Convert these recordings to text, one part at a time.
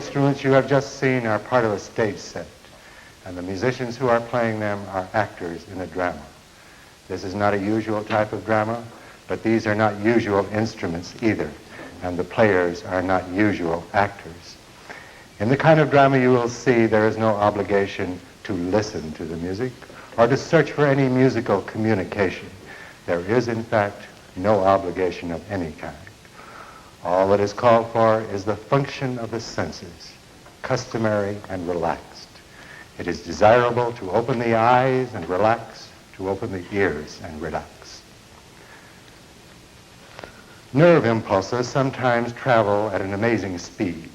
instruments you have just seen are part of a stage set, and the musicians who are playing them are actors in a drama. This is not a usual type of drama, but these are not usual instruments either, and the players are not usual actors. In the kind of drama you will see, there is no obligation to listen to the music or to search for any musical communication. There is, in fact, no obligation of any kind. All that is called for is the function of the senses, customary and relaxed. It is desirable to open the eyes and relax, to open the ears and relax. Nerve impulses sometimes travel at an amazing speed.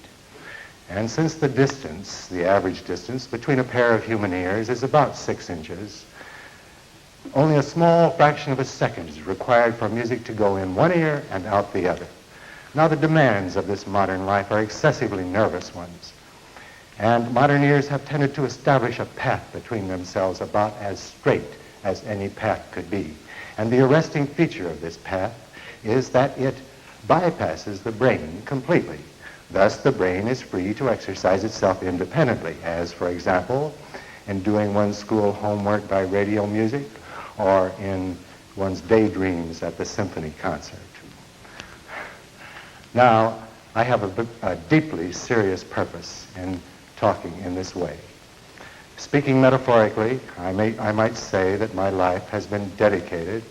And since the distance, the average distance between a pair of human ears is about 6 inches, only a small fraction of a second is required for music to go in one ear and out the other. Now, the demands of this modern life are excessively nervous ones, and modern ears have tended to establish a path between themselves about as straight as any path could be. And the arresting feature of this path is that it bypasses the brain completely. Thus, the brain is free to exercise itself independently, as, for example, in doing one's school homework by radio music, or in one's daydreams at the symphony concert. Now, I have a deeply serious purpose in talking in this way. Speaking metaphorically, I might say that my life has been dedicated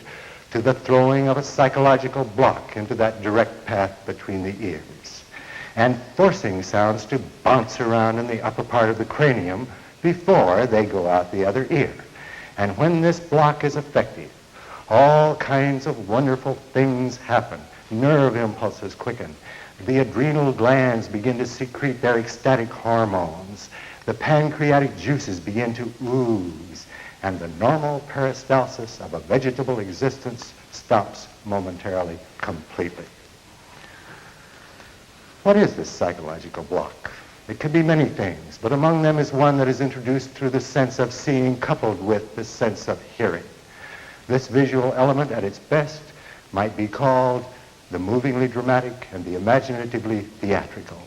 to the throwing of a psychological block into that direct path between the ears, and forcing sounds to bounce around in the upper part of the cranium before they go out the other ear. And when this block is effective, all kinds of wonderful things happen. Nerve impulses quicken. The adrenal glands begin to secrete their ecstatic hormones. The pancreatic juices begin to ooze, and the normal peristalsis of a vegetable existence stops momentarily, completely. What is this psychological block? It could be many things, but among them is one that is introduced through the sense of seeing coupled with the sense of hearing. This visual element at its best might be called the movingly dramatic and the imaginatively theatrical.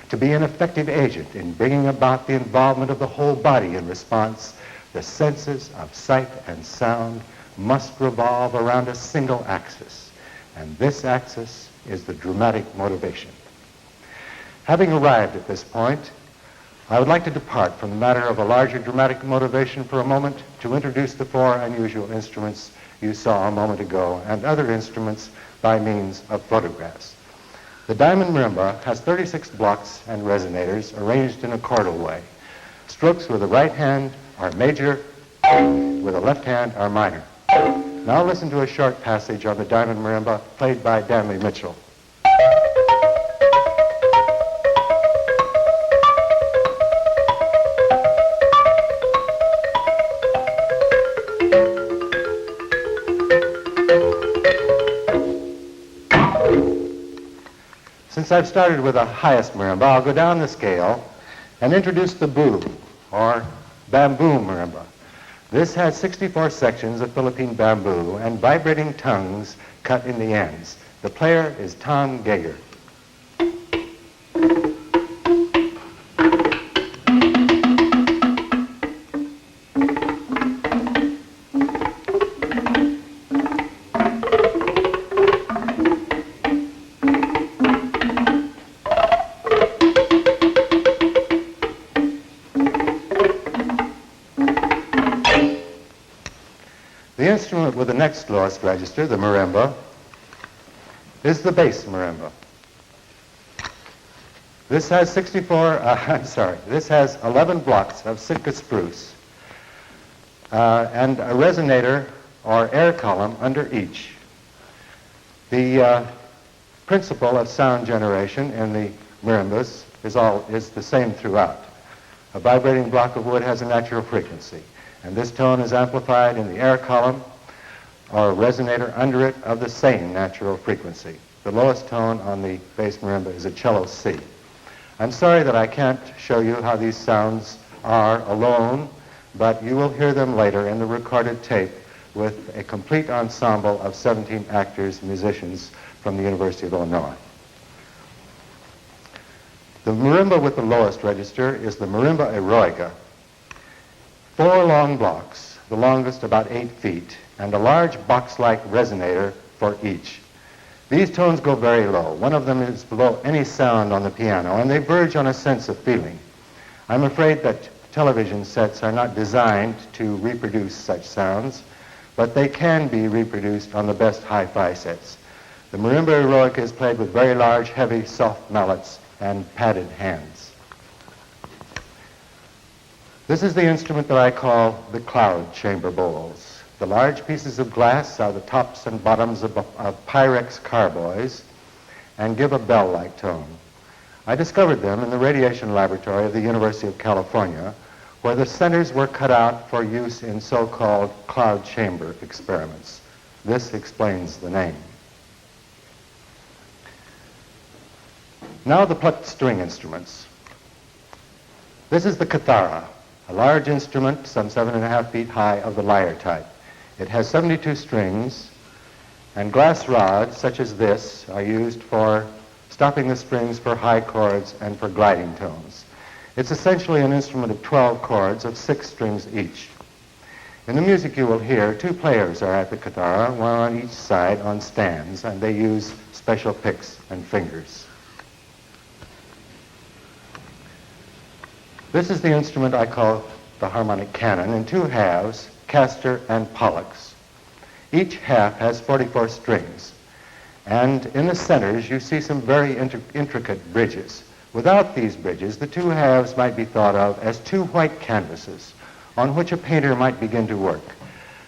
To be an effective agent in bringing about the involvement of the whole body in response, the senses of sight and sound must revolve around a single axis, and this axis is the dramatic motivation. Having arrived at this point, I would like to depart from the matter of a larger dramatic motivation for a moment to introduce the 4 unusual instruments you saw a moment ago and other instruments by means of photographs. The diamond marimba has 36 blocks and resonators arranged in a chordal way. Strokes with the right hand are major, with the left hand are minor. Now listen to a short passage on the diamond marimba played by Danley Mitchell. Since I've started with the highest marimba, I'll go down the scale and introduce the boo, or bamboo marimba. This has 64 sections of Philippine bamboo and vibrating tongues cut in the ends. The player is Tom Gager. The instrument with the next lowest register, the marimba, is the bass marimba. This has this has 11 blocks of Sitka spruce and a resonator or air column under each. The principle of sound generation in the marimbas is the same throughout. A vibrating block of wood has a natural frequency, and this tone is amplified in the air column or resonator under it of the same natural frequency. The lowest tone on the bass marimba is a cello C. I'm sorry that I can't show you how these sounds are alone, but you will hear them later in the recorded tape with a complete ensemble of 17 actors, musicians from the University of Illinois. The marimba with the lowest register is the marimba eroica. 4 long blocks, the longest about 8 feet, and a large box-like resonator for each. These tones go very low. One of them is below any sound on the piano, and they verge on a sense of feeling. I'm afraid that television sets are not designed to reproduce such sounds, but they can be reproduced on the best hi-fi sets. The marimba eroica is played with very large, heavy, soft mallets and padded hands. This is the instrument that I call the cloud chamber bowls. The large pieces of glass are the tops and bottoms of Pyrex carboys and give a bell-like tone. I discovered them in the radiation laboratory of the University of California, where the centers were cut out for use in so-called cloud chamber experiments. This explains the name. Now the plucked string instruments. This is the kithara, a large instrument some 7.5 feet high of the lyre type. It has 72 strings, and glass rods such as this are used for stopping the strings for high chords and for gliding tones. It's essentially an instrument of 12 chords of 6 strings each. In the music you will hear, 2 players are at the kithara, one on each side on stands, and they use special picks and fingers. This is the instrument I call the harmonic canon in 2 halves, castor and pollux. Each half has 44 strings, and in the centers you see some very intricate bridges. Without these bridges, the 2 halves might be thought of as 2 white canvases on which a painter might begin to work.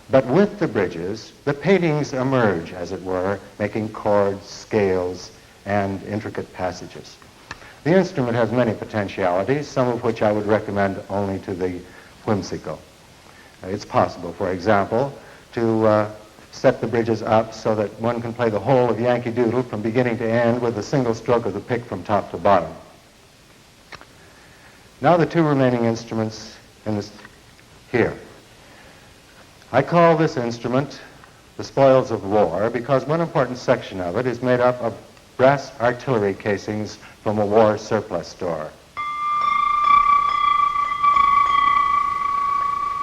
But with the bridges, the paintings emerge, as it were, making chords, scales, and intricate passages. The instrument has many potentialities, some of which I would recommend only to the whimsical. It's possible, for example, to set the bridges up so that one can play the whole of Yankee Doodle from beginning to end with a single stroke of the pick from top to bottom. Now the 2 remaining instruments in this here. I call this instrument the spoils of war because one important section of it is made up of brass artillery casings from a war surplus store.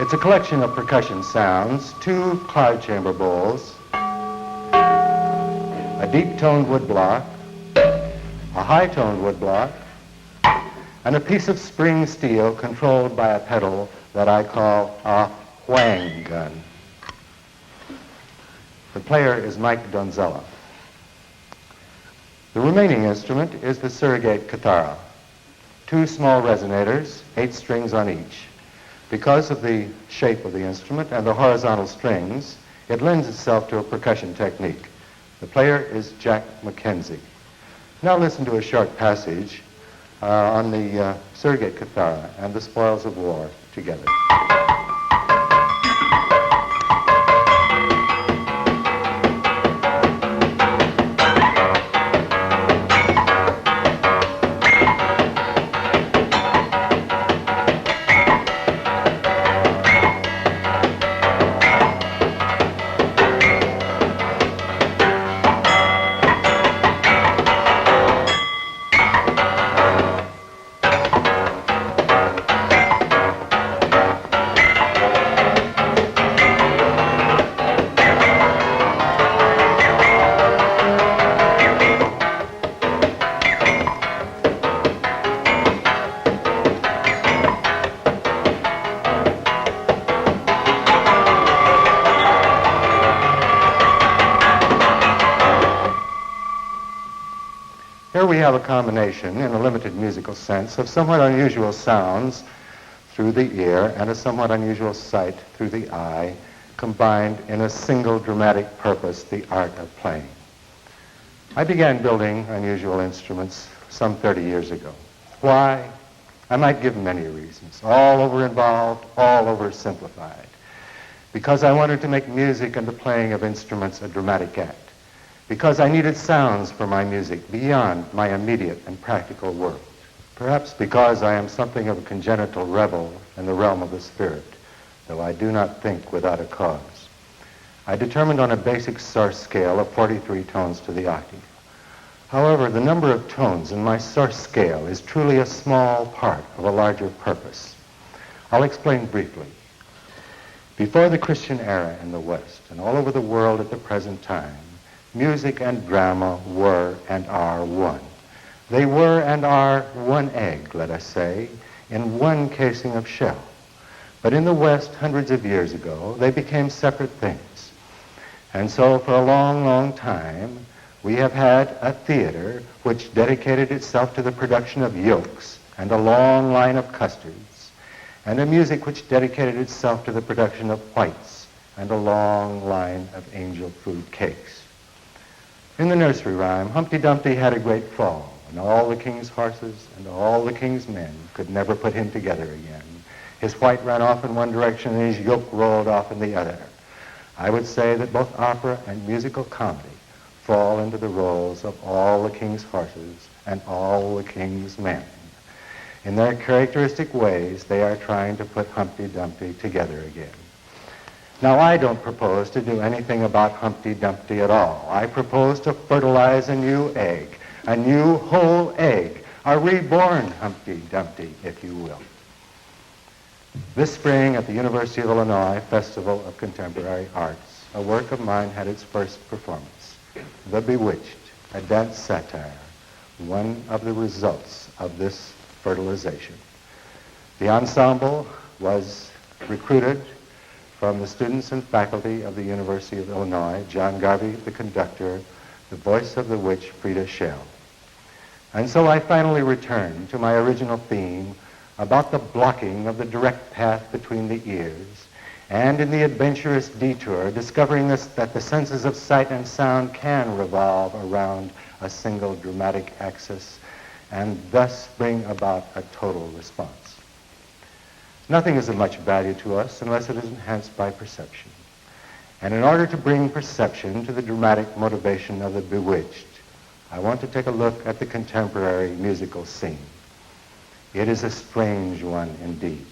It's a collection of percussion sounds, 2 cloud chamber bowls, a deep-toned wood block, a high-toned wood block, and a piece of spring steel controlled by a pedal that I call a whang gun. The player is Mike Donzella. The remaining instrument is the surrogate kithara. 2 small resonators, 8 strings on each. Because of the shape of the instrument and the horizontal strings, it lends itself to a percussion technique. The player is Jack McKenzie. Now listen to a short passage on the surrogate kithara and the spoils of war together. Here we have a combination, in a limited musical sense, of somewhat unusual sounds through the ear and a somewhat unusual sight through the eye, combined in a single dramatic purpose, the art of playing. I began building unusual instruments some 30 years ago. Why? I might give many reasons, all over involved, all over simplified. Because I wanted to make music and the playing of instruments a dramatic act. Because I needed sounds for my music beyond my immediate and practical work. Perhaps because I am something of a congenital rebel in the realm of the spirit, though I do not think without a cause. I determined on a basic source scale of 43 tones to the octave. However, the number of tones in my source scale is truly a small part of a larger purpose. I'll explain briefly. Before the Christian era in the West and all over the world at the present time, music and drama were and are one. They were and are one egg, let us say, in one casing of shell. But in the West, hundreds of years ago, they became separate things. And so for a long, long time, we have had a theater which dedicated itself to the production of yolks and a long line of custards, and a music which dedicated itself to the production of whites and a long line of angel food cakes. In the nursery rhyme, Humpty Dumpty had a great fall, and all the king's horses and all the king's men could never put him together again. His white ran off in one direction and his yoke rolled off in the other. I would say that both opera and musical comedy fall into the roles of all the king's horses and all the king's men. In their characteristic ways, they are trying to put Humpty Dumpty together again. Now, I don't propose to do anything about Humpty Dumpty at all. I propose to fertilize a new egg, a new whole egg, a reborn Humpty Dumpty, if you will. This spring at the University of Illinois Festival of Contemporary Arts, a work of mine had its first performance, The Bewitched, a dance satire, one of the results of this fertilization. The ensemble was recruited from the students and faculty of the University of Illinois, John Garvey, the conductor, the voice of the witch, Frida Schell. And so I finally returned to my original theme about the blocking of the direct path between the ears, and in the adventurous detour, discovering that the senses of sight and sound can revolve around a single dramatic axis, and thus bring about a total response. Nothing is of much value to us unless it is enhanced by perception. And in order to bring perception to the dramatic motivation of the bewitched, I want to take a look at the contemporary musical scene. It is a strange one indeed.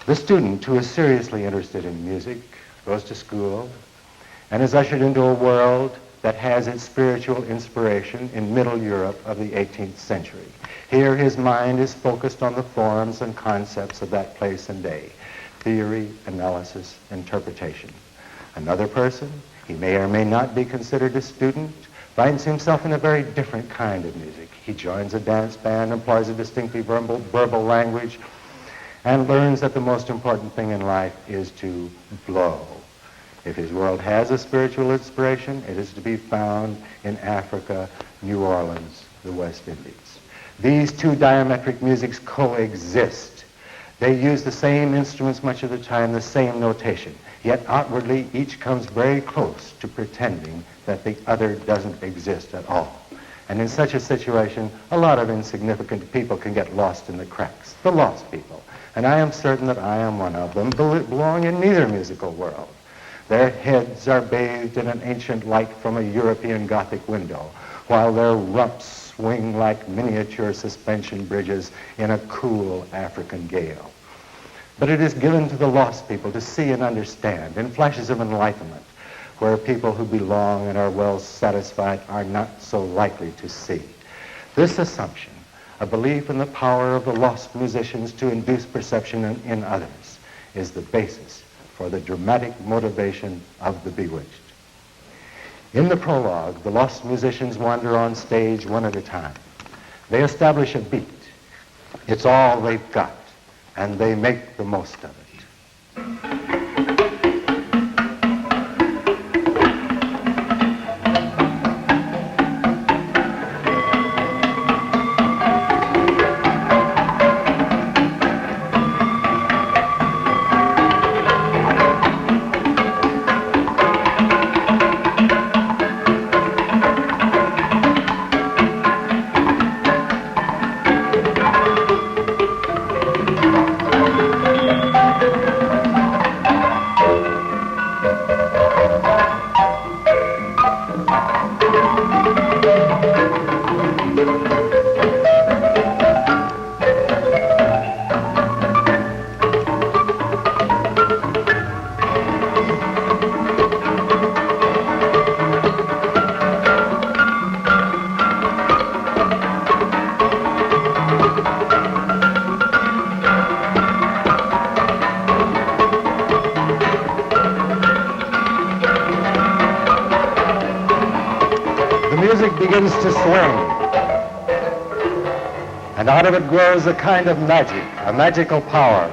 The student who is seriously interested in music goes to school and is ushered into a world that has its spiritual inspiration in Middle Europe of the 18th century. Here his mind is focused on the forms and concepts of that place and day, theory, analysis, interpretation. Another person, he may or may not be considered a student, finds himself in a very different kind of music. He joins a dance band, employs a distinctly verbal language, and learns that the most important thing in life is to blow. If his world has a spiritual inspiration, it is to be found in Africa, New Orleans, the West Indies. These two diametric musics coexist. They use the same instruments much of the time, the same notation, yet outwardly each comes very close to pretending that the other doesn't exist at all. And in such a situation, a lot of insignificant people can get lost in the cracks, the lost people. And I am certain that I am one of them, belong in neither musical world. Their heads are bathed in an ancient light from a European Gothic window, while their rumps swing like miniature suspension bridges in a cool African gale. But it is given to the lost people to see and understand in flashes of enlightenment, where people who belong and are well satisfied are not so likely to see. This assumption, a belief in the power of the lost musicians to induce perception in others, is the basis for the dramatic motivation of the bewitched. In the prologue, the lost musicians wander on stage one at a time. They establish a beat. It's all they've got, and they make the most of it. begins to swing. And out of it grows a kind of magic, a magical power.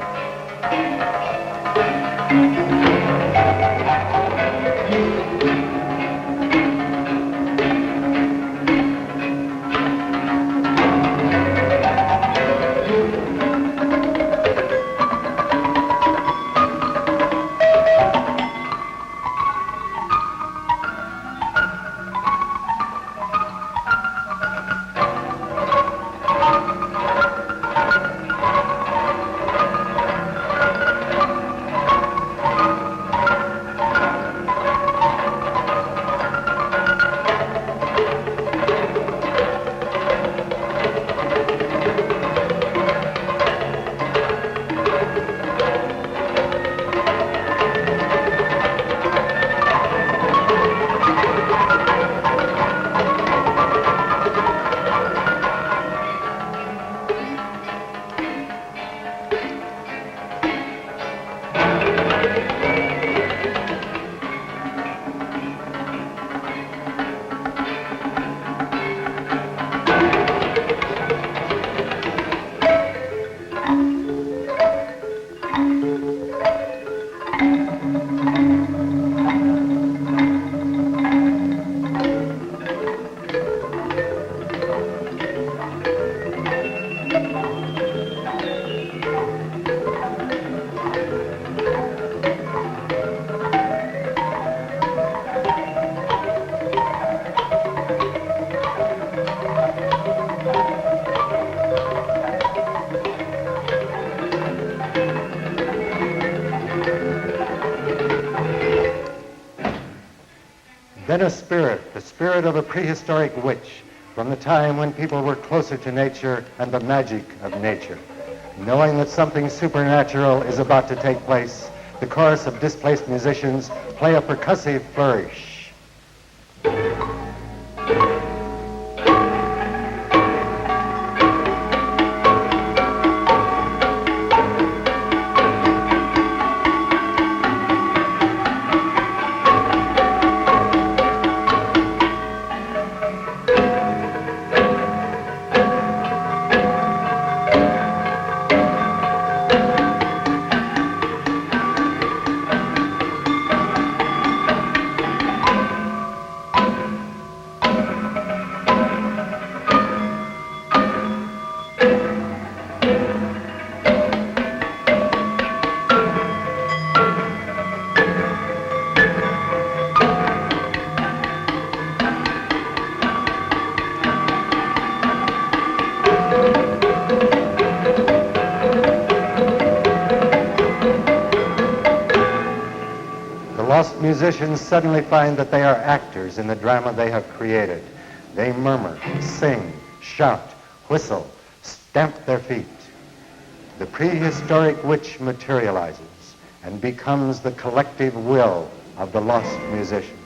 Then a spirit, the spirit of a prehistoric witch, from the time when people were closer to nature and the magic of nature. Knowing that something supernatural is about to take place, the chorus of displaced musicians play a percussive flourish. Musicians suddenly find that they are actors in the drama they have created. They murmur, sing, shout, whistle, stamp their feet. The prehistoric witch materializes and becomes the collective will of the lost musicians.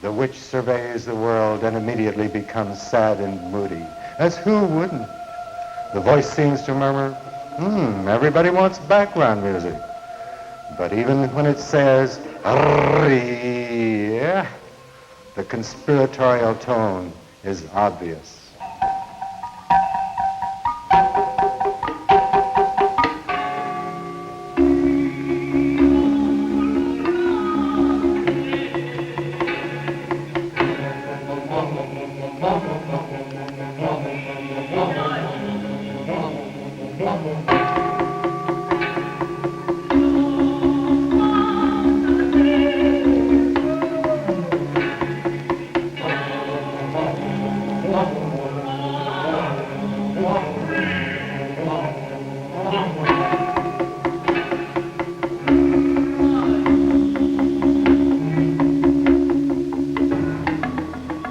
The witch surveys the world and immediately becomes sad and moody, as who wouldn't? The voice seems to murmur, everybody wants background music. But even when it says, The conspiratorial tone is obvious.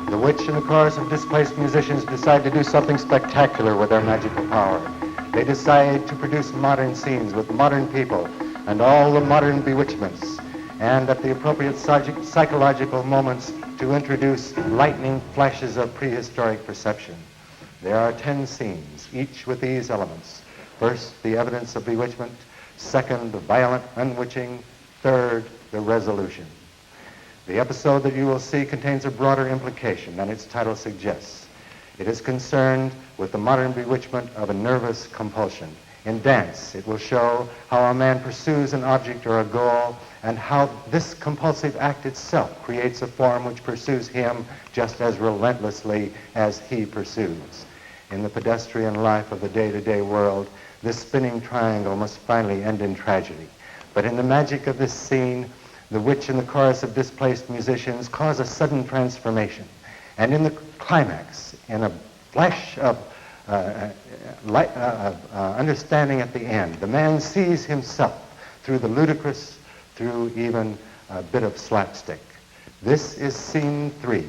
The witch and the chorus of displaced musicians decide to do something spectacular with their magical power. They decide to produce modern scenes with modern people and all the modern bewitchments, and at the appropriate psychological moments to introduce lightning flashes of prehistoric perception. There are 10 scenes, each with these elements. First, the evidence of bewitchment. Second, the violent unwitching. Third, the resolution. The episode that you will see contains a broader implication than its title suggests. It is concerned with the modern bewitchment of a nervous compulsion. In dance, it will show how a man pursues an object or a goal, and how this compulsive act itself creates a form which pursues him just as relentlessly as he pursues. In the pedestrian life of the day-to-day world, this spinning triangle must finally end in tragedy. But in the magic of this scene, the witch and the chorus of displaced musicians cause a sudden transformation. And in the climax, in a flash of understanding at the end, the man sees himself through the ludicrous, through even a bit of slapstick. This is scene 3,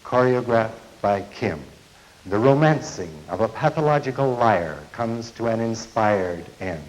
choreographed by Kim. The romancing of a pathological liar comes to an inspired end.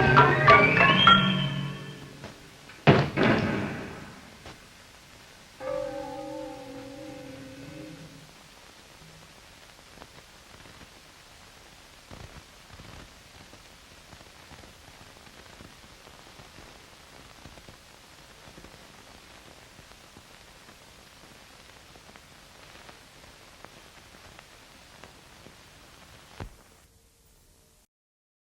Thank you.